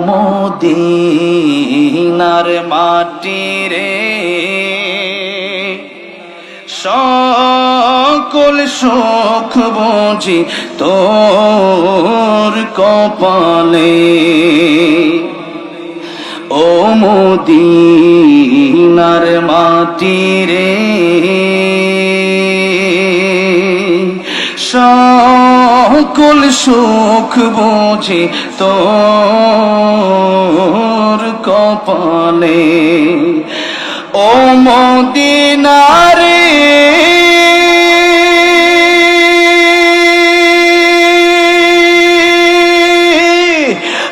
মদিনার মাটি রে সকল সুখ বুঝি তোর কপালে। ও মদিনার মাটি রে সকল সুখ বুঝি তোর কপালে। ও মদিনারে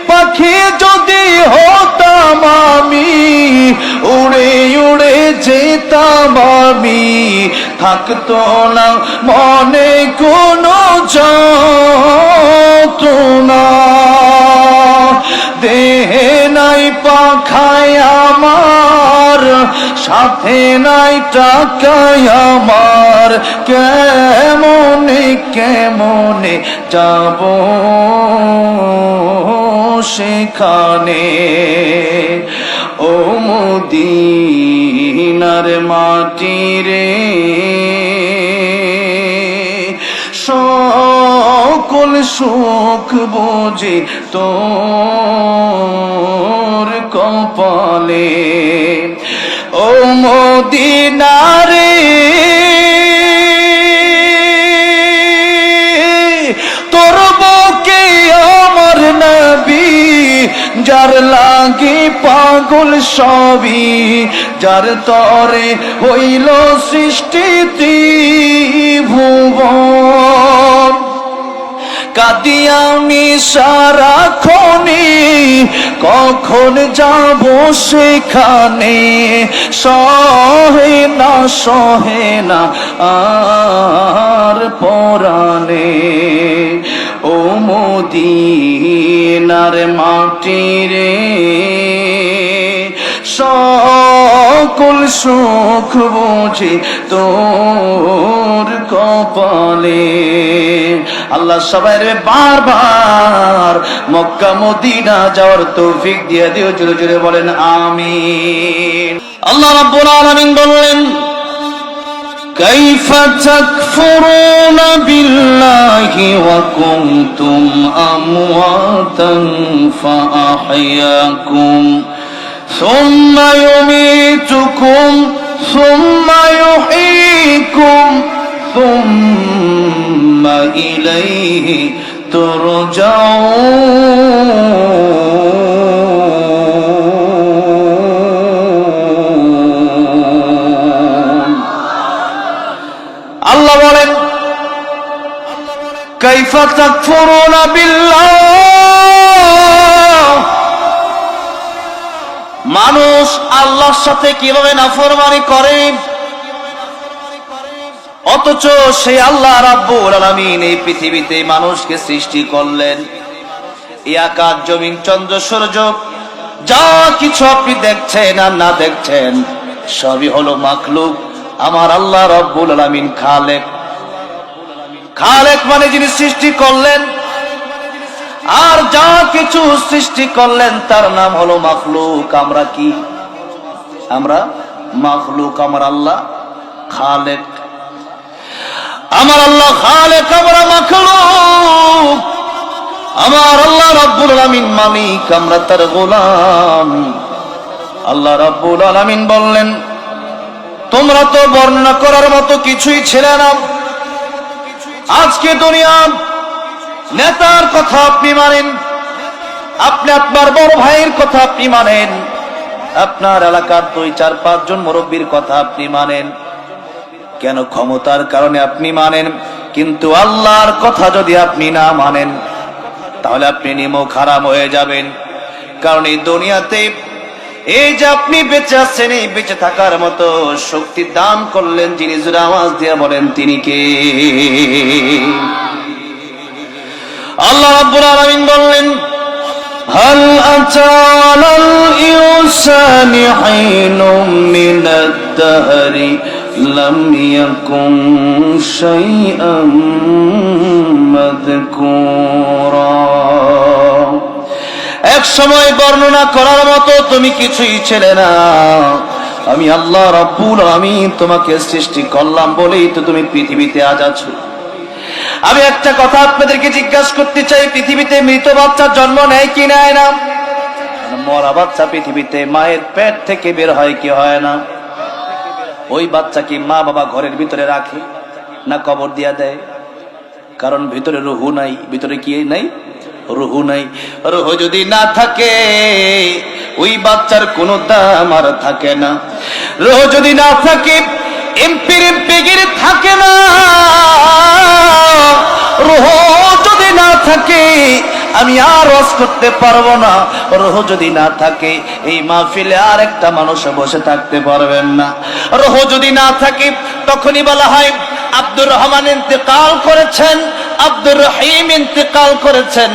পাখি যদি হতাম আমি, উড়ে উড়ে যেতাম আমি, থাকতো না মনে কোনো যন্ত্রণা। দেহে নাই পাখায় আমার, সাথে নাই টাকায় আমার, কেমনে কেমনে যাব সেখানে। ও মদিনার মাটি রে সকল সুখ বুঝি তোর কপালে। ও মদিনারে তোর বুকে আমার নবী, যার লাগি পাগল সবই, যার তরে হইল সৃষ্টি ত্রিভুবন। কাঁদি আমি সারাক্ষণে, কখন যাব সেখানে, সহে না আর পরাণে। ও মদিনার মাটি রে সকল সুখ বুঝি তোর কপালে। আল্লাহ সবাইরে বারবার মক্কা মদিনা যাওয়ার তৌফিক দিয়ে দিও। জোরে জোরে বলেন আমিন। আল্লাহ রাব্বুল আলামিন বললেন, কাইফা তাকফুরুনা বিল্লাহি ওয়া কুনতুম আমওয়াতান ফাআহইয়াকুম সুম্মা ইউমীতুকুম সুম্মা ইউহয়ীকুম সুম্মা ইলাইহি তুরজাউন। আল্লাহ বলেন, কাইফা তাকফুরুনা বিল্লাহ, মানুষ আল্লাহর সাথে কিভাবে নাফরমানি করে, অথচ সেই আল্লাহ রাব্বুল আলামিন এই পৃথিবীতে মানুষকে সৃষ্টি করলেন। এই আকাশ জমিন চন্দ্র সূর্য যা কিছু আপনি দেখছেন আর না দেখছেন সবই হলো মাখলুক। আমার আল্লাহ রাব্বুল আলামিন খালেক। খালেক মানে যিনি সৃষ্টি করলেন, আর যা কিছু সৃষ্টি করলেন তার নাম হলো মাখলুক। আমরা কি? আমরা মাখলুক। আমার আল্লাহ খালেক। আমার আল্লাহ খালেক, আমরা মাখলুক। আমার আল্লাহ রাব্বুল আলামিন মালিক, আমরা তার গোলাম। আল্লাহ রাব্বুল আলামিন বললেন, তোমরা তো বর্ণনা করার মতো কিছুই ছিলে না। আজকে দুনিয়া নেতার কথা আপনি মানেন, আপনি আপনার বড় ভাইয়ের কথা আপনি মানেন, আপনার এলাকার 2-4-5 জন মুরব্বীর কথা আপনি মানেন। কেন? ক্ষমতার কারণে আপনি মানেন। কিন্তু আল্লাহর কথা যদি আপনি না মানেন তাহলে আপনি নিমক হারাম হয়ে যাবেন। কারণ এই দুনিয়াতে এই যে আপনি বেঁচে আছেন, এই বেঁচে থাকার মতো শক্তি দান করলেন যিনি, জোরে আওয়াজ দিয়ে বলেন তিনি কে? আল্লাহ রাব্বুল আলামিন বললেন, হাল আতালাল ইনসানি হাইনুম মিনাদ দাহরি লাম ইয়াকুন শাইআম মাযকুরা। এ এক সময় বর্ণনা করার মতো তুমি কিছুই ছিলে না, আমি আল্লাহ রাব্বুল আমিন তোমাকে সৃষ্টি করলাম বলেই তো তুমি পৃথিবীতে আজ আছো। আমি একটা কথা আপনাদেরকে জিজ্ঞাসা করতে চাই, পৃথিবীতে মৃত বাচ্চার জন্ম নেয় কি নেয় না? মরা বাচ্চা পৃথিবীতে মায়ের পেট থেকে বের হয় কি হয় না? ওই বাচ্চা কি মা বাবা ঘরের ভিতরে রাখে না কবর দিয়া দেয়? কারণ ভিতরে রুহু নাই। ভিতরে কি নাই? রুহু নাই। রুহু যদি না থাকে ওই বাচ্চার কোনো দাম আর থাকে না। রুহু যদি না থাকে এমপির থাকে না। রুহু যদি না থাকে আমি আর ওয়াজ করতে পারবো না। রুহু যদি না থাকে এই মাহফিলে আর একটা মানুষ বসে থাকতে পারবেন না। রুহু যদি না থাকে তখনই বলা হয় আব্দুর রহমান ইন্তেকাল করেছেন, আব্দুর রহিম ইন্তেকাল করেছেন।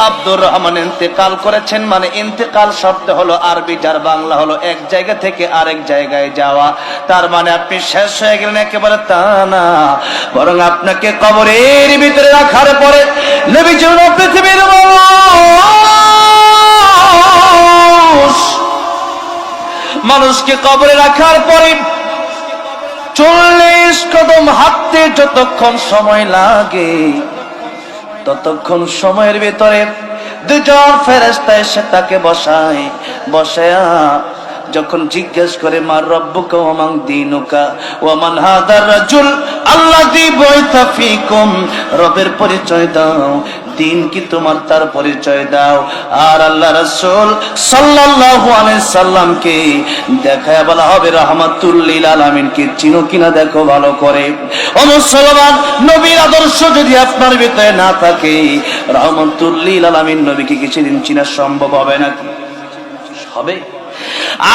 আব্দুর রহমান ইন্তেকাল করেছেন মানে ইন্তেকাল শব্দ হলো আরবি, যার বাংলা হলো এক জায়গা থেকে আরেক জায়গায় যাওয়া। তার মানে আপনি শেষ হয়ে গেলেন একেবারে তা না, বরং আপনাকে কবরের ভিতরে রাখার পরে নবীজি পৃথিবীর মানুষকে কবরে রাখার পরে 40 কদম হাঁটতে যতক্ষণ সময় লাগে ততক্ষণ সময়ের ভিতরে দুজন ফেরেশতা এসে তাকে বসায়া যখন জিজ্ঞেস করে মা রব্বুকা ওয়া মান দীনুকা ওয়া মান হাদার রাজুল আল্লাযী বুইসা ফীকুম, রবের পরিচয় দাও, দিন কি তোমার, তার পরিচয় দাও। আর আল্লাহ রাসূল সাল্লাল্লাহু আলাইহি সাল্লামকে দেখায়া বলা হবে রাহমাতুল লিল আলামিন কে চিনো কিনা দেখো ভালো করে। ও মুসলমান, নবীর আদর্শ যদি আপনার ভিতরে না থাকে রাহমাতুল লিল আলামিন নবীকে কিছুদিন চিনা সম্ভব হবে নাকি? হবে।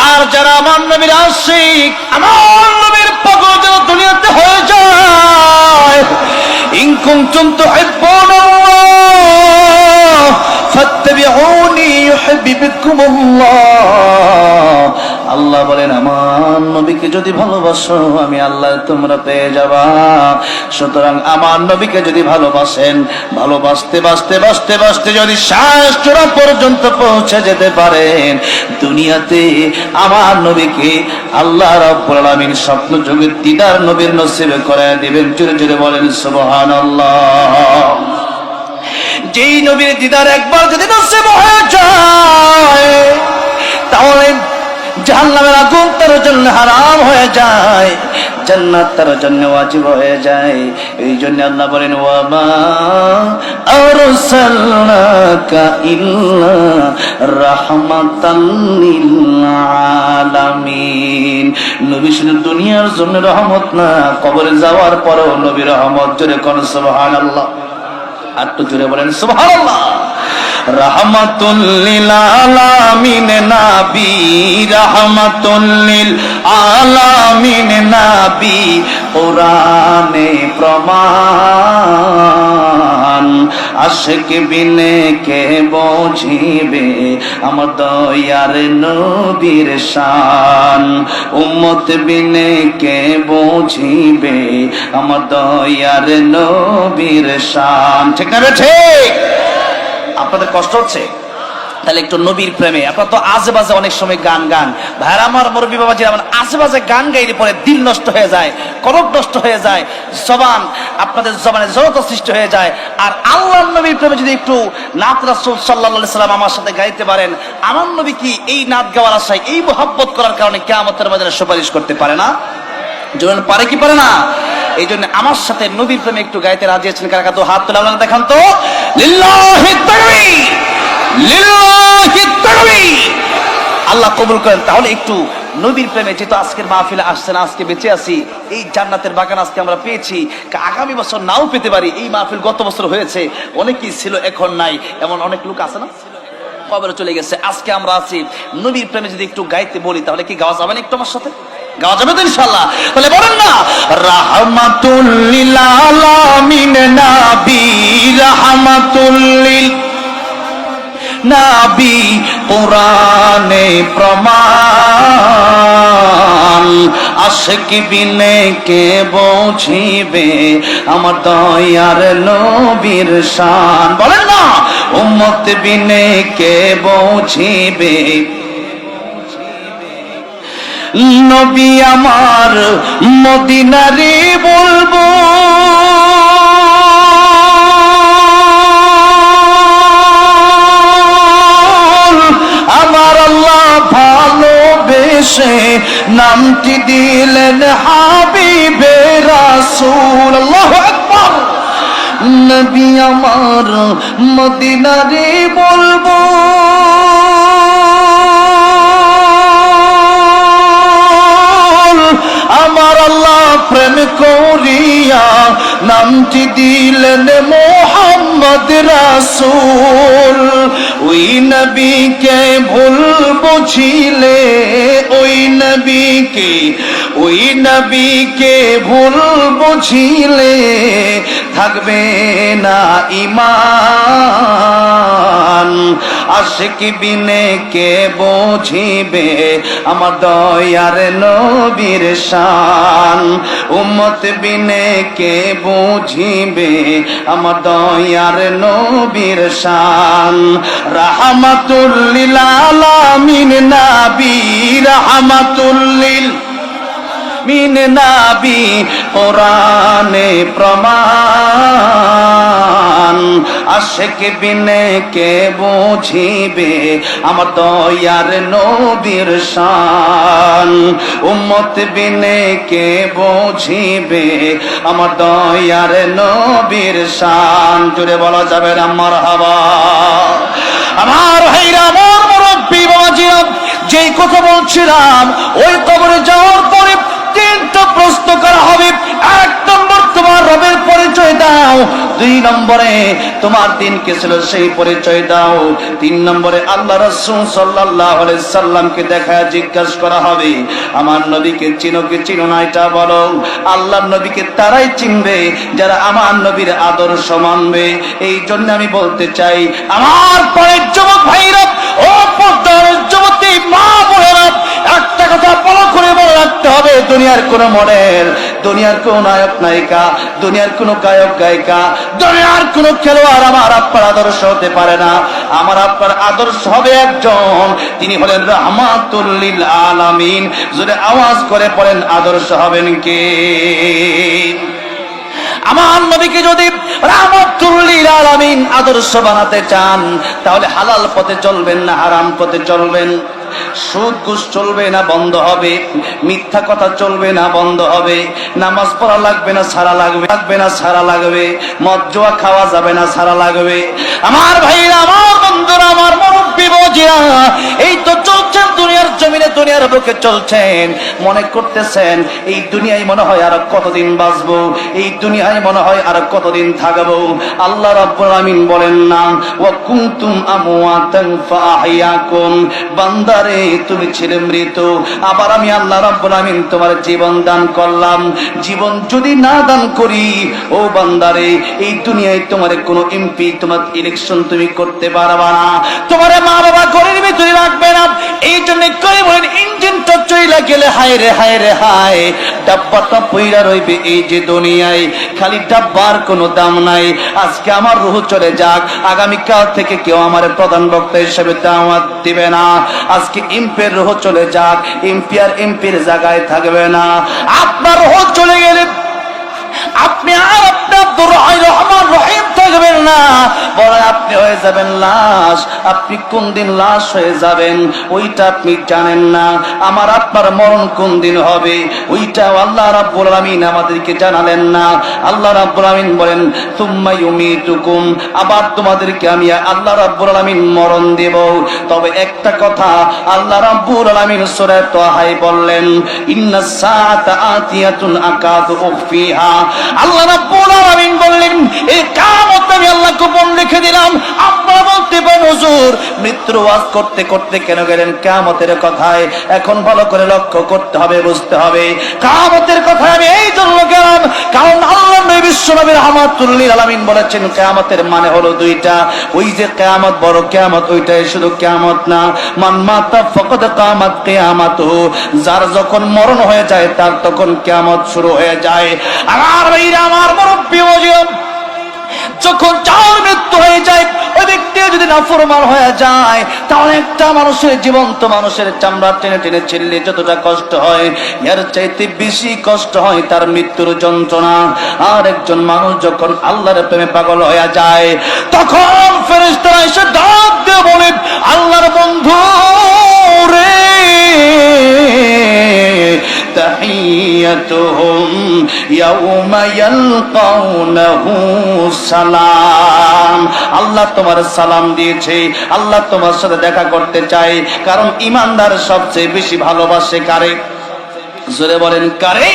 আর যারা আমার নবীর আশিক, আমার নবীর পাগল যারা দুনিয়াতে হয়ে যায়, ইন কুনতুম তুহিব্বুনাল্লাহ ফাত্তাবিউনি ইউহিব্বুকুমুল্লাহ। আল্লাহ বলেন আমার নবীকে যদি ভালোবাসো আমি আল্লাহ তোমরা পেয়ে যাবা। সুতরাং আমার নবীকে যদি ভালোবাসেন, ভালোবাসতে বাসতে বাসতে বাসতে যদি শেষ চূড়া পর্যন্ত পৌঁছে যেতে পারেন, দুনিয়াতে আমার নবীকে আল্লাহ রাব্বুল আলামিন স্বপ্ন যুগের দিদার নবীর নসিব করে দিবেন। জোরে জোরে বলেন সুবহানাল্লাহ। যেই নবীর দিদার একবার যদি নসিব হয়ে যায় তাহলে জাহান্নামের আগুন তার জন্য হারাম হয়ে যায়, জান্নাত তার জন্য ওয়াজিব হয়ে যায়। এই জন্য আল্লাহ বলেন ওয়া মা আরসালনাকা ইল্লা রাহমাতাল লিল আলামিন। নবী শুধু দুনিয়ার জন্য রহমত না, কবরে যাওয়ার পরেও নবী রহমত। জোরে কোন সুবহানাল্লাহ, আর একটু জোরে বলেন সুবহানাল্লাহ। রাহমাতুল লিল আলামিন নবী, রাহমাতুল লিল আলামিন নবী, কোরআনে প্রমাণ। আশিক বিনে কে বুঝিবে আমার দয়ার নবীর শান, উম্মত বিনে কে বুঝিবে আমার দয়ার নবীর শান। ঠিক না ঠিক? আপনাদের কষ্ট হচ্ছে? তাহলে একটু নবীর প্রেমে, আপনারা তো আজে বাজে অনেক সময় গান ভাইরা আমার মুরব্বী বাবাজি, আমার আজে বাজে গান গাইলে পরে দিল নষ্ট হয়ে যায়, কলব নষ্ট হয়ে যায়, জবান আপনাদের জবানে জড়তা সৃষ্টি হয়ে যায়। আর আল্লাহর নবীর প্রেমে যদি একটু নাত রাসূল সাল্লাল্লাহু আলাইহি সাল্লাম আমার সাথে গাইতে পারেন, আমার নবী কি এই নাত গাওয়ার আশায়, এই মুহাব্বত করার কারণে কিয়ামতের ময়দানে সুপারিশ করতে পারে না? যেমন পারে কি পারে না? এই জন্য আমার সাথে নবীর প্রেমে একটু গাইতে রাজি আছেন কারা? তো হাত তুলে আপনারা দেখান তো। লিল্লাহি তাকবীর, লিল্লাহি তাকবীর। আল্লাহ কবুল করেন। তাহলে একটু নবীর প্রেমে, যেহেতু আজকের মাহফিলে আসছেন, আজকে বেঁচে আছি, এই জান্নাতের বাগান আজকে আমরা পেয়েছি, আগামী বছর নাও পেতে পারি। এই মাহফিল গত বছর হয়েছে, অনেকেই ছিল এখন নাই, এমন অনেক লোক আছে না, কবরে চলে গেছে। আজকে আমরা আছি, নবীর প্রেমে যদি একটু গাইতে বলি তাহলে কি গাওয়া যাবে না? একটু আমার সাথে গাওয়া যাবে তো ইনশাআল্লাহ? তাহলে বলেন না, রাহমাতুল লিল আলামিন নবী, রাহমাতুল লিল নবী, কোরআনে প্রমাণ। আশিক বিনে কে বুঝিবে আমার দয়ার নবীর শান। বলেন না, উম্মত বিনে কে বুঝিবে নবী আমার মদিনারে বলবো আমার আল্লাহ ভালোবেসে নামটি দিলেন হাবিবে রাসূল আল্লাহু আকবার নবী আমার মদিনারে বলবো আমার আল্লাহ প্রেম করিয়া নামটি দিলেন মুহাম্মদ রাসূল ওই নবীকে ভুল বুঝিলে ওই নবীকে ভুল বুঝিলে থাকবে না ঈমান আশিক বিনে কে বুঝিবে আমার দয়ার নবীর শান উম্মত বিনে কে বুঝিবে আমার দয়ার নবীর শান রাহমাতুল লিল আলামিন নবী রাহমাতুল লিল মিন নাবি কোরআনে প্রমাণ আশিক বিনে কে বুঝিবে আমার দয়ার নবীর শান উম্মত বিনে কে বুঝিবে আমার দয়ার নবীর শান জুড়ে বলা যাবে না মারহাবা আমার ভাইরা আমার মুরব্বি বাবাজিরা যেই কথা বলছিলাম ওই কবরে যাওয়ার পরে তিনটা প্রশ্ন করা হবে এক নম্বর তোমার রবের পরিচয় দাও দুই নম্বরে তোমার দিন কি ছিল সেই পরিচয় দাও তিন নম্বরে আল্লাহ রাসূল সাল্লাল্লাহু আলাইহি সাল্লামকে দেখা জিজ্ঞাসা করা হবে আমার নবীকে চিনো কি চিনো না এটা বলো আল্লাহর নবীকে তারাই চিনবে যারা আমার নবীর আদর্শ মানবে এই জন্য আমি বলতে চাই আমার পরের যুবক ভাইরা ও পর্দার যুবতী মা বোনেরা একটা কথা ভালো করে মনে রাখতে হবে দুনিয়ার কোন মডেল দুনিয়ার কোন নায়ক নায়িকা দুনিয়ার কোন গায়ক গায়িকা দুনিয়ার কোন খেলোয়াড় আমার আপনার আদর্শ হতে পারে না আমার আপনার আদর্শ হবে একজন তিনি হলেন রাহমাতুল লিল আলামিন যদি আওয়াজ করে পড়েন আদর্শ হবেন কে আমার নবীকে যদি রাহমাতুল লিল আলামিন আদর্শ বানাতে চান তাহলে হালাল পথে চলবেন না হারাম পথে চলবেন সুদ ঘুষ চলবে না বন্ধ হবে মিথ্যা কথা চলবে না বন্ধ হবে নামাজ পড়া লাগবে না ছাড়া লাগবে মদ জুয়া খাওয়া যাবে না ছাড়া লাগবে আমার ভাইরা আমার বন্ধুরা আমার মুরব্বি বাবাজিরা এই তো চলছেন দুনিয়ার জমিনে দুনিয়ার বুকে চলছেন মনে করতেছেন এই দুনিয়ায় মনে হয় আর কতদিন বাঁচবো এই দুনিয়ায় মনে হয় আর কতদিন থাকবো আল্লাহ রাব্বুল আমিন বলেন না ওয়া কুনতুম আমওয়াতান ফাআহইয়াকুম বান্দা তুমি ছিলে মৃত আবার আমি আল্লাহ রাব্বুল আমিন তোমার জীবন দান করলাম জীবন যদি না দান করি ও বান্দারে এই দুনিয়ায় তোমার কোনো এমপি তোমার ইলেকশন তুমি করতে পারবা না তোমার মা বাবা ঘরের ভিতরে রাখবে না এই জন্য করে বলেন ইঞ্জিনটা চইলা গেলে হায় রে হায় ডাব্বাটা পইরা রইবে এই যে দুনিয়ায় খালি ডাব্বার কোনো দাম নাই আজকে আমার রূহ চলে যাক আগামীকাল থেকে কেউ আমার প্রধান বক্তা হিসেবে দাওয়াত দিবে না আজকে এমপির রূহ চলে যাক এমপি আর এমপির জায়গায় থাকবে না আপনার রূহ চলে গেলে আপনি আর আপনার রহমান রহিম থাকবেন না বড় আপনি হয়ে যাবেন লাশ আপনি কোন দিন লাশ হয়ে যাবেন ওইটা আপনি জানেন না আমার আপনার মরণ কোন দিন হবে ওইটা আল্লাহ রাব্বুল আমিন আমাদেরকে জানালেন না আল্লাহ রাব্বুল আমিন বলেন সুম্মা ইউমিতুকুম আবার তোমাদেরকে আমি আল্লাহ রাব্বুল আমিন মরণ দেব তবে একটা কথা আল্লাহ রাব্বুল আমিন সূরা তাহায় বললেন ইন্নাস সাআতা আতিয়াতুন আকাদু উখফিহা আল্লাহ রাব্বুল আলামিন বললেন এই কিয়ামত আমি আল্লাহ গোপন রেখে দিলাম আপনারা বলতে পারেন হুজুর মৃত্যুর ওয়াজ করতে করতে কেন গেলেন কিয়ামতের কথায় এখন ভালো করে লক্ষ্য করতে হবে বুঝতে হবে কিয়ামতের কথা আমি এই জন্য গেলাম কারণ আল্লাহ নবী বিশ্বনবী রাহমাতুল লিল আলামিন বলেছেন কিয়ামতের মানে হলো দুইটা ওই যে কিয়ামত বড় কিয়ামত ওইটাই শুধু কিয়ামত না মান মাতা ফাকাদ কিয়ামত কিয়ামাতুহু যার যখন মরণ হয়ে যায় তার তখন কিয়ামত শুরু হয়ে যায় আমার ভাইরা আমার মুরব্বি ওয়াজিব যখন যার মৃত্যু হয়ে যায়, ওই ব্যক্তি যদি নাফরমান হয়ে যায়, তাহলে একটা মানুষের, জীবন্ত মানুষের চামড়া টেনে টেনে ছিঁড়লে যতটা কষ্ট হয়, এর চাইতে বেশি কষ্ট হয় তার মৃত্যুর যন্ত্রণা। আর একজন মানুষ যখন আল্লাহর প্রেমে পাগল হয়ে যায়, তখন ফেরেশতারা এসে ডাক দিয়ে বলে, আল্লাহর বন্ধু রে, তাহিয়াতুহুম ইয়াউমা ইয়ালকাউনাহু সালাম। আল্লাহ তোমার সালাম দিয়েছে, আল্লাহ তোমার সাথে দেখা করতে চায়। কারণ ঈমানদার সবচেয়ে বেশি ভালোবাসে কারে? জোরে বলেন কারে?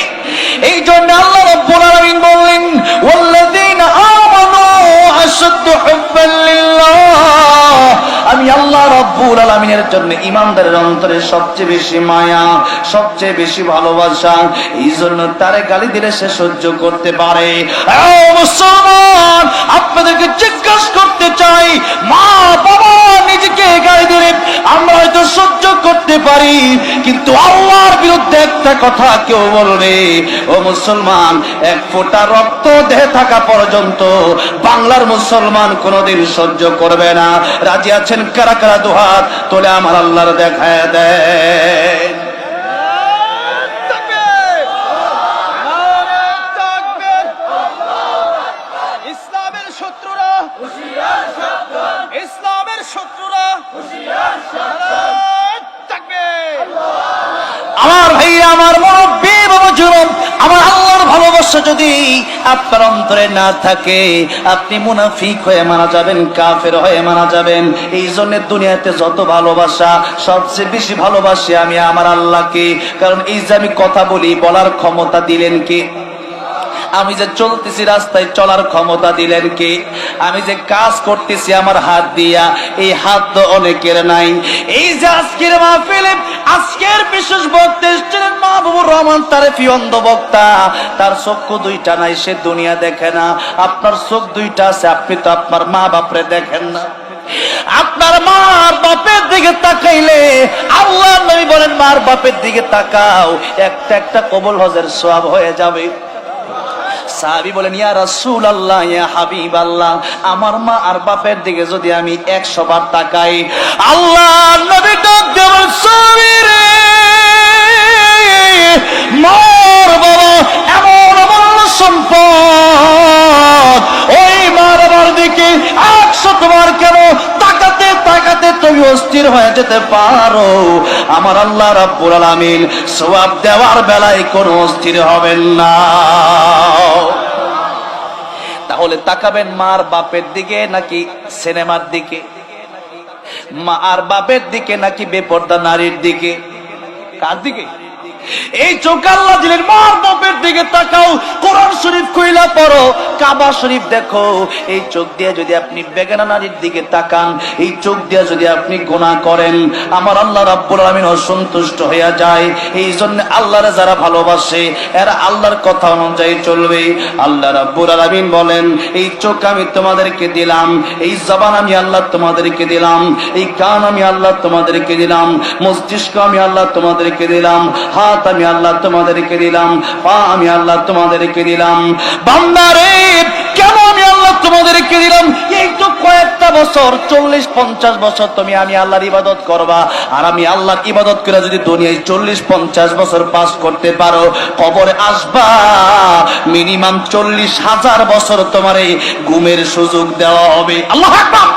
এই জন্য আল্লাহ রাব্বুল আলামিন বললেন, ওয়াল্লাযীনা আমানু আশাদ্দু হুব্বান লিল্লাহ। আমি আল্লাহ রাব্বুল আলামিনের জন্য ঈমানদারের অন্তরে সবচেয়ে বেশি মায়া, সবচেয়ে বেশি ভালোবাসা। এই জন্য তারে গালি দিলে সে সহ্য করতে পারে। ও মুসলমান, আপনাদেরকে জিজ্ঞাসা করতে চাই, মা বাবা নিজেকে গালি দিলে আমরা হয়তো সহ্য করতে পারি, কিন্তু আল্লাহর বিরুদ্ধে একটা কথা কেউ বলবে, ও মুসলমান, এক ফোঁটা রক্ত দেহে থাকা পর্যন্ত বাংলার মুসলমান কোনোদিন সহ্য করবে না। রাজি আছেন কারা কারা? দুহাত তোলে আমার আল্লাহর দেখায় দেন। ইসলামের শত্রুরা হুঁশিয়ার, সাবধান। ইসলামের শত্রুরা হুঁশিয়ার, সাবধান। আমার ভাই, আমার মুরব্বী, বাবা যুবক, আমার আল্লাহর ভালোবাসা যদি আপনার অন্তরে না থাকে, আপনি মুনাফিক হয়ে মারা যাবেন, কাফের হয়ে মারা যাবেন। এই জন্য দুনিয়াতে যত ভালোবাসা, সবচেয়ে বেশি ভালোবাসি আমি আমার আল্লাহকে। কারণ এই যে আমি কথা বলি, বলার ক্ষমতা দিলেন কে? আমি যে চলতেছি রাস্তায়, চলার ক্ষমতা দিলেন কে? আমি যে কাজ করতেছি আমার হাত দিয়া, এই হাত তো অনেকের নাই। এই যে আজকের মাহফিলে আজকের বিশেষ বক্তা এসেছিলেন মাহবুবুর রহমান তারেফি, অন্ধ বক্তা, তার চক্ষু দুইটা নাই, সে দুনিয়া দেখে না। আপনার চোখ দুইটা আছে, আপনি তো আপনার মা বাপরে দেখেন না। আপনার মার বাপের দিকে তাকাইলে আল্লাহ নবী বলেন, মার বাপের দিকে তাকাও, একটা একটা কবুল হজের সওয়াব হয়ে যাবে। সাহাবী বলেন, ইয়া রাসূলুল্লাহ, ইয়া হাবিবাল্লাহ, আমার মা আর বাপের দিকে যদি আমি 100 বার তাকাই, আল্লাহ নবী ডাক দেবেন, সাহাবী রে, মার বাবা এমন অমূল্য সম্পদ, ওই মার বাবার দিকে 100 বার কেন তাকাতে তাকাতে তুমি অস্থির হয়ে যেতে পারো। আমার আল্লাহ রাব্বুল আলামিন সওয়াব দেওয়ার বেলায় কোনো অস্থির হবেন না। তাহলে তাকাবেন মার বাপের দিকে নাকি সিনেমার দিকে? মা আর বাপের দিকে নাকি বেপর্দা নারীর দিকে? কার দিকে? এই চোখ আল্লাহ দিলেন, মার বাপের দিকে তাকাও, কোরআন শরীফ কইলা পড়ো, কাবা শরীফ দেখো। এই চোখ দিয়ে যদি আপনি বেগানা নারীর দিকে তাকান, এই চোখ দিয়ে যদি আপনি গুনাহ করেন, আমার আল্লাহ রাব্বুল আলামিন অসন্তুষ্ট হয়ে যায়। এই জন্য আল্লাহরে যারা ভালোবাসে এরা আল্লাহর কথা অনুযায়ী চলবে। আল্লাহ রাব্বুল আলামিন বলেন, এই চোখ আমি তোমাদেরকে দিলাম, এই জবান আমি আল্লাহ তোমাদেরকে দিলাম, এই কান আমি আল্লাহ তোমাদেরকে দিলাম, মস্তিষ্ক আমি আল্লাহ তোমাদেরকে দিলাম, হাত আমি আল্লাহ তোমাদেরকে দিলাম, পা আমি আল্লাহ তোমাদেরকে দিলাম। বান্দারে, কেন আমি আল্লাহ তোমাদেরকে দিলাম? এই তো কয়েকটা বছর, 40-50 বছর তুমি আমি আল্লাহর ইবাদত করবা। আর আমি আল্লাহর ইবাদত করে যদি দুনিয়ায় 40-50 বছর পাস করতে পারো, কবরে আসবা মিনিমাম 40,000 বছর তোমার এই ঘুমের সুযোগ দেওয়া হবে। আল্লাহু আকবার।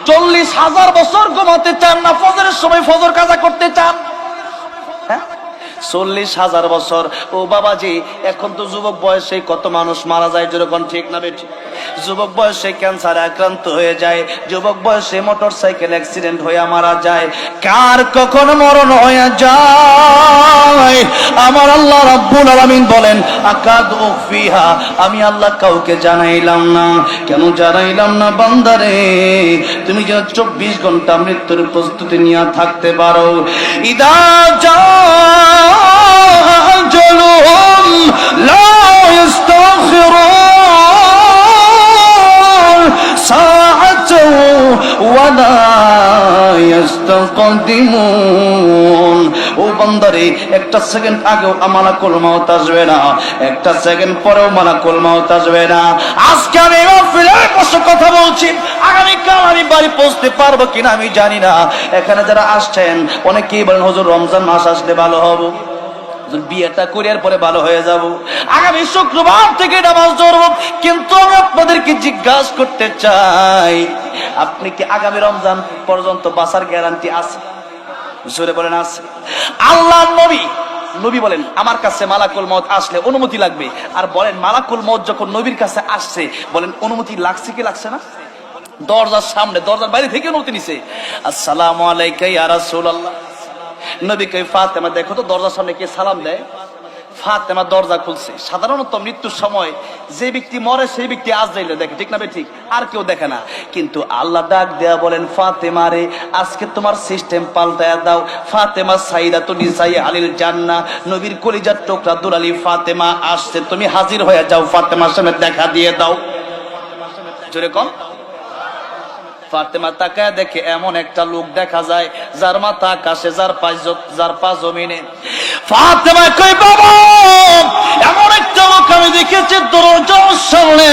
40,000 বছর ঘুমাতে চান না? ফজরের সময় ফজর কাজা করতে চান? 40,000 বছর। ও বাবাজি, এখন তো যুবক বয়সে কত মানুষ মারা যায়, যেরকম ঠিক না বেঠি? যুবক বয়সে ক্যান্সারে আক্রান্ত হয়ে যায়, যুবক বয়সে মোটরসাইকেল অ্যাক্সিডেন্ট হয়ে মারা যায়। কার কখন মরণ হয়ে যায়, আমার আল্লাহ রাব্বুল আলামিন বলেন, আকাদ উফিহা, আমি আল্লাহ কাউকে জানাইলাম না। কেন জানাইলাম না? বান্দারে, তুমি যেন 24 ঘন্টা মৃত্যুর প্রস্তুতি নিয়ে থাকতে পারো। ইদা আজলুহুম লা ইস্তাখিরুন সাআতাও ওয়া লা يستقدمون ও বান্দারে একটা সেকেন্ড আগেও মালাকুল মউত আসবে না, একটা সেকেন্ড পরেও মালাকুল মউত আসবে না। আজকে আমি মাহফিলে বসে কথা বলছি, আগামীকাল আমি বাড়ি পৌঁছতে পারবো কিনা আমি জানি না। এখানে যারা আসছেন অনেকেই বলেন হুজুর রমজান মাস আসলে ভালো হবে, বিয়েটা করিয়ার পরে ভালো হয়ে যাব, আগামী শুক্রবার থেকে নামাজ ধরব। কিন্তু আমি আপনাদেরকে জিজ্ঞাসা করতে চাই, আপনি কি আগামী রমজান পর্যন্ত বাঁচার গ্যারান্টি আছে? জোরে বলেন আছে? আল্লাহর নবী বলেন আমার কাছে মালাকুল মউত আসলে অনুমতি লাগবে। আর বলেন মালাকুল মউত যখন নবীর কাছে আসছে বলেন অনুমতি লাগছে কি লাগছে না? দরজার সামনে, দরজার বাইরে থেকে অনুমতি নিছে। আসসালামু আলাইকা ইয়া রাসূলুল্লাহ। নবী কই ফাতেমা দেখো তো দরজার সামনে কে সালাম দেয়। ফাতেমা দরজা খুলছে। সাধারণত মৃত্যুর সময় যে ব্যক্তি মরে সেই ব্যক্তি আজরাইল দেখে, ঠিক না ঠিক? আর কেউ দেখে না। কিন্তু আল্লাহ ডাক দেয়া বলেন ফাতেমা রে আজকে তোমার সিস্টেম পাল্টায়া দাও। ফাতেমা সাইয়্যিদাতুন নিসাই আলিল জান্নাহ, নবীর কলিজার টুকরা দুলালি ফাতেমা আসছে, তুমি হাজির হয়ে যাও, ফাতেমার সামনে দেখা দিয়ে দাও। জোরে কোন? ফাতেমা তাকায় দেখে এমন একটা লোক দেখা যায় যার মাথা আকাশে, যার পা জমিনে। ফাতেমা কই বাবা এমন একটা লোক আমি দেখেছি দরজার সামনে।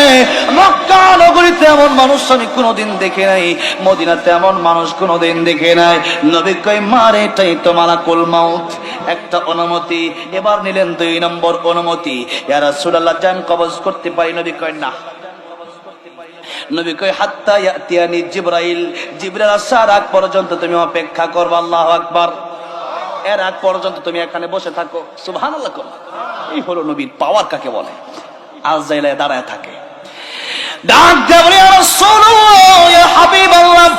মক্কা নগরীতে এমন মানুষ আমি কোনোদিন দেখি নাই, মদিনাতে এমন মানুষ কোনোদিন দেখে নাই। নবী কই মারে এটাই তো মালাকুল মউত। একটা অনুমতি, এবার নিলেন 2 নম্বর অনুমতি। ইয়া রাসূলুল্লাহ জান কবজ করতে পারি? নবী কই না। নবী কই হাত্তা ইয়াতিয়ানি জিবরাইল, জিবরাইল আসার আগ পর্যন্ত তুমি অপেক্ষা করবে। আল্লাহু আকবার। এর আগ পর্যন্ত তুমি এখানে বসে থাকো। সুবহানাল্লাহ। এই হলো নবীর পাওয়ার কাকে বলে। আজরাইল দাঁড়ায় থাকে, ডাক দেয়া বলে ইয়া রাসূলুল্লাহ ইয়া হাবিবাল্লাহ।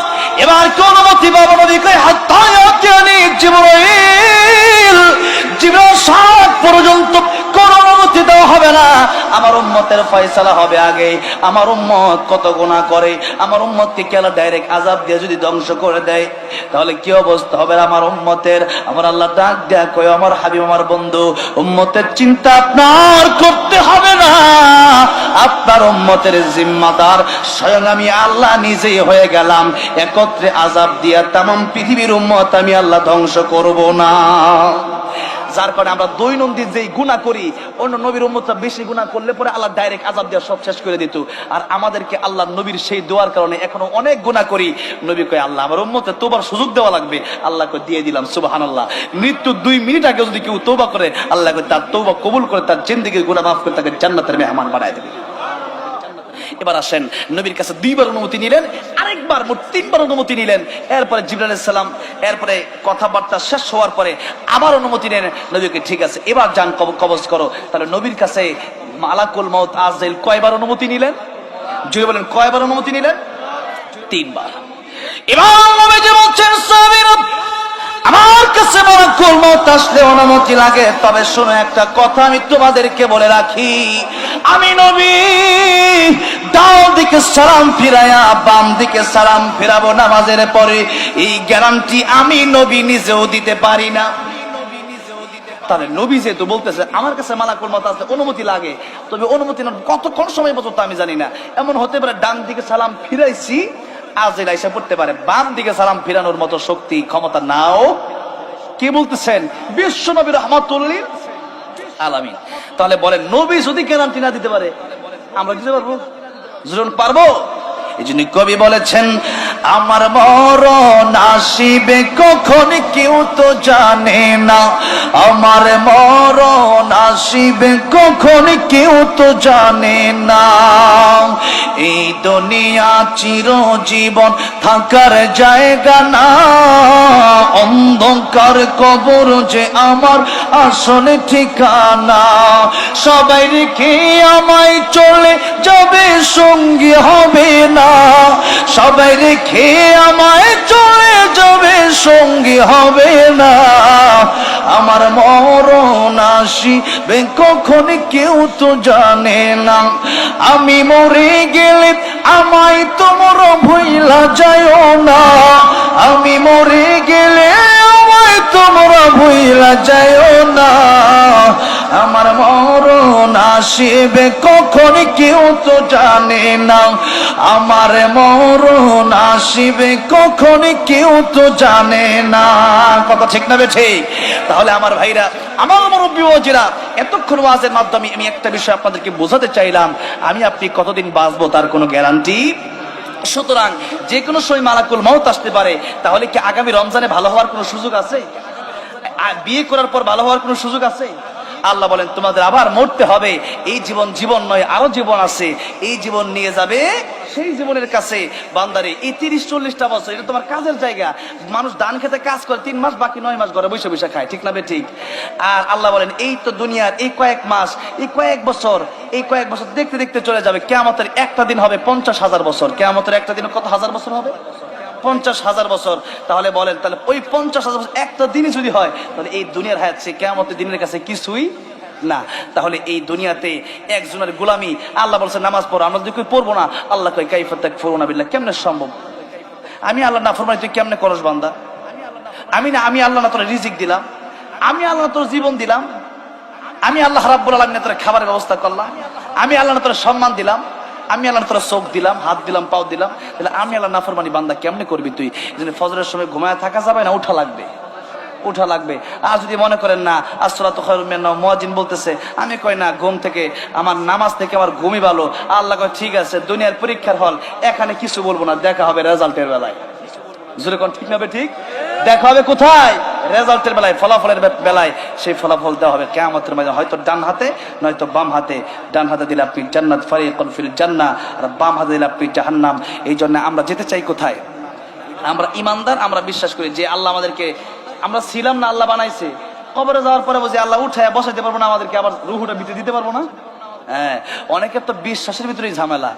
এবার কোন অনুমতি পাবো? নবী কই হাত্তা ইয়াতিয়ানি জিবরাইল, জিবরাইল আসার পর্যন্ত কোন অনুমতি দেওয়া হবে না। আমার উম্মতের ফয়সালা হবে আগে। আমার উম্মত কত গুনাহ করে, আমার উম্মতকে কেলা ডাইরেক্ট আযাব দিয়ে যদি ধ্বংস করে দেয় তাহলে কি অবস্থা হবে আমার উম্মতের? আমার আল্লাহ ডাক দেয়া কই আমার হাবিব, আমার বন্ধু, উম্মতের চিন্তা আপনার করতে হবে না। আপনার উম্মতের জিম্মাদার স্বয়ং আমি আল্লাহ নিজেই হয়ে গেলাম। একত্রে আযাব দিয়া तमाम পৃথিবীর উম্মত আমি আল্লাহ ধ্বংস করব না। যার কারণে আমরা দৈনন্দিন যেই গুনাহ করি, অন্য নবীর উম্মতরা বেশি গুনাহ করলে পরে আল্লাহ ডাইরেক্ট আযাব দিয়ে সব শেষ করে দিত। আর আমাদেরকে আল্লাহ নবীর সেই দোয়ার কারণে এখনো অনেক গুনাহ করি। নবী কয় আল্লাহ আমার উম্মতে তওবার সুযোগ দেওয়া লাগবে। আল্লাহ কয় দিয়ে দিলাম। সুবহানাল্লাহ। মৃত্যু 2 মিনিট আগে যদি কেউ তওবা করে আল্লাহ কয় তার তওবা কবুল করে তার জিন্দেগীর গুনাহ মাফ করে তাকে জান্নাতের মেহমান বানায় দেবে। এবার আসেন নবীর কাছে 2 বার অনুমতি নিলেন, আরেকবার মোট 3 বার অনুমতি নিলেন। এরপরে জিবরাইল আলাইহিস সালাম এরপরে কথাবার্তা শেষ হওয়ার পরে আবার অনুমতি নেন। নবীকে ঠিক আছে এবার যান কবজ করো। তাহলে নবীর কাছে মালাকুল মউত আজরাইল কয়বার অনুমতি নিলেন? জোরে বলেন কয়বার অনুমতি নিলেন? 3 বার। এবার নবীজি বলছেন সাহাবীরা আমার কাছে মালাকুল মউত আসলে অনুমতি লাগে। তবে শুনো একটা কথা আমি তোমাদেরকে বলে রাখি, আমি নবী ডান দিকে সালাম ফিরায়া বাম দিকে সালাম ফিরাবো নামাজের পরে, এই গ্যারান্টি আমি নবী নিজেও দিতে পারি না। তাহলে নবী যেহেতু বলতেছে আমার কাছে মালাকুল মউত আসলে অনুমতি লাগে, তবে অনুমতি না কতক্ষণ সময় পর্যন্ত আমি জানি না। এমন হতে পারে ডান দিকে সালাম ফিরাইছি আজরাইল আইসা পড়তে পারে, বাম দিকে সালাম ফিরানোর মতো শক্তি ক্ষমতা নাও। কি বলতেছেন? বিশ্ব নবী রাহমাতুল লিল আলামিন। তাহলে বলেন নবী যদি গ্যারান্টি না দিতে পারে আমরা দিতে পারবো? জরুর পারবো? এইজন্য কবি বলেছেন আমার মরণ আসিবে কখন কেউ তো জানে না, আমার মরণ আসিবে কখন কেউ তো জানে না। এই দুনিয়া চিরজীবন থাকার জায়গা না, অন্ধকার কবর যে আমার আসল ঠিকানা। সবাই রেখে আমায় চলে যাবে সঙ্গী হবে না, সবাই রেখে আমায় চলে যাবে সঙ্গী হবে না। আমার মরণ আসিবে কখন কেউ তো জানে না, আমি মরে গেলে আমায় তোমরা ভুইলা যায়ও না, আমি মরে গেলে আমায় তোমরা ভুইলা যায়ও না। আমার মরণ মরণ আসিবে কখন কেউ তো জানে না, আমার মরণ আসিবে কখন কেউ তো জানে না। কথা ঠিক না ঠিক? তাহলে আমার ভাইরা, আমার মুরব্বী ওয়াজিরা, এতক্ষণ ওয়াজের মাধ্যমে আমি একটা বিষয় আপনাদেরকে বোঝাতে চাইলাম, আমি আপনি কতদিন বাঁচবো তার কোনো গ্যারান্টি। সুতরাং যে কোনো সময় মালাকুল মউত আসতে পারে। তাহলে কি আগামী রমজানে ভালো হওয়ার কোনো সুযোগ আছে? বিয়ে করার পর ভালো হওয়ার কোনো সুযোগ আছে? আল্লাহ বলেন তোমাদের আবার মরতে হবে, এই জীবন জীবন নয়, আরো জীবন আছে, এই জীবন নিয়ে যাবে সেই জীবনের কাছে। বান্দারে এই 30-40টা বছর এটা তোমার কাজের জায়গা। মানুষ ধান খেতে কাজ করে 3 মাস, বাকি 9 মাস ঘরে বসে বসে খায়, ঠিক না বে ঠিক? আর আল্লাহ বলেন এই তো দুনিয়ার এই কয়েক মাস, এই কয়েক বছর দেখতে দেখতে চলে যাবে। কিয়ামতের একটা দিন হবে 50,000 বছর। কিয়ামতের একটা দিন কত হাজার বছর হবে? 50,000 বছর। তাহলে বলেন, তাহলে ওই 50,000 বছর একটা দিনই যদি হয়, তাহলে এই দুনিয়ার হায়াত সে কিয়ামতের দিনের কাছে কিছুই না। তাহলে এই দুনিয়াতে একজনের গোলামি। আল্লাহ বলছে নামাজ পড়ো, আমরা যদি পড়বো না, আল্লাহ কয় কাইফা তাকফুরুনা বিল্লাহ, কেমনে সম্ভব? আমি আল্লাহ নাফরমানি তুই কেমনে করস বান্দা? আমি আল্লাহ না তোর রিজিক দিলাম, আমি আল্লাহ না তোর জীবন দিলাম, আমি আল্লাহ রাব্বুল আলামিন তোর খাবারের ব্যবস্থা করলাম, আমি আল্লাহ না তোর সম্মান দিলাম, আমি আল্লাহ তোর চোখ দিলাম, হাত দিলাম, পাও দিলাম, তাহলে আমি আল্লাহ নাফরমানি বান্দা কেমনে করবি তুই? ফজরের সময় ঘুমায় থাকা যাবে না, উঠা লাগবে। আর যদি মনে করেন না আসসালাতু খায়রুম মিনান নাওম, মুয়াজ্জিন বলতেছে, আমি কই না ঘুম থেকে আমার নামাজ থেকে আমার ঘুমই ভালো। আল্লাহ কয় ঠিক আছে, দুনিয়ার পরীক্ষার হল, এখানে কিছু বলবো না, দেখা হবে রেজাল্টের বেলায়। জোরে কোন ঠিক না বে ঠিক? দেখা হবে কোথায়? রেজাল্টের বেলায়, ফলাফলের বেলায়। সেই ফলাফল দেওয়া হবে কিয়ামতের ময়দানে, হয়তো ডান হাতে নয়তো বাম হাতে। ডান হাতে দিলে আপনি জান্নাত, ফারিকুন ফিল জান্নাহ, আর বাম হাতে দিলে আপনি জাহান্নাম। এই জন্য আমরা যেতে চাই কোথায়? আমরা ইমানদার, আমরা বিশ্বাস করি যে আল্লাহ আমাদেরকে, আমরা ছিলাম না, আল্লাহ বানাইছে। কবরে যাওয়ার পরে বুঝি আল্লাহ উঠায় বসাইতে পারবো না, আমাদেরকে আবার রুহুটা ভিতরে দিতে পারবো না। হ্যাঁ, অনেকের তো বিশ্বাসের ভিতরেই ঝামেলা,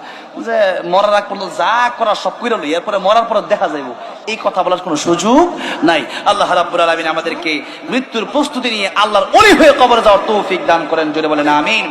যে মরার আগ পর্যন্ত যা করা সব করে লই, এরপরে মরার পরে দেখা যাইব, এই কথা বলার কোনো সুযোগ নাই। আল্লাহ রাব্বুল আলামিন আমাদেরকে মৃত্যুর প্রস্তুতি নিয়ে আল্লাহর ওলি হয়ে কবরে যাওয়ার তৌফিক দান করেন। জোরে বলেন আমিন।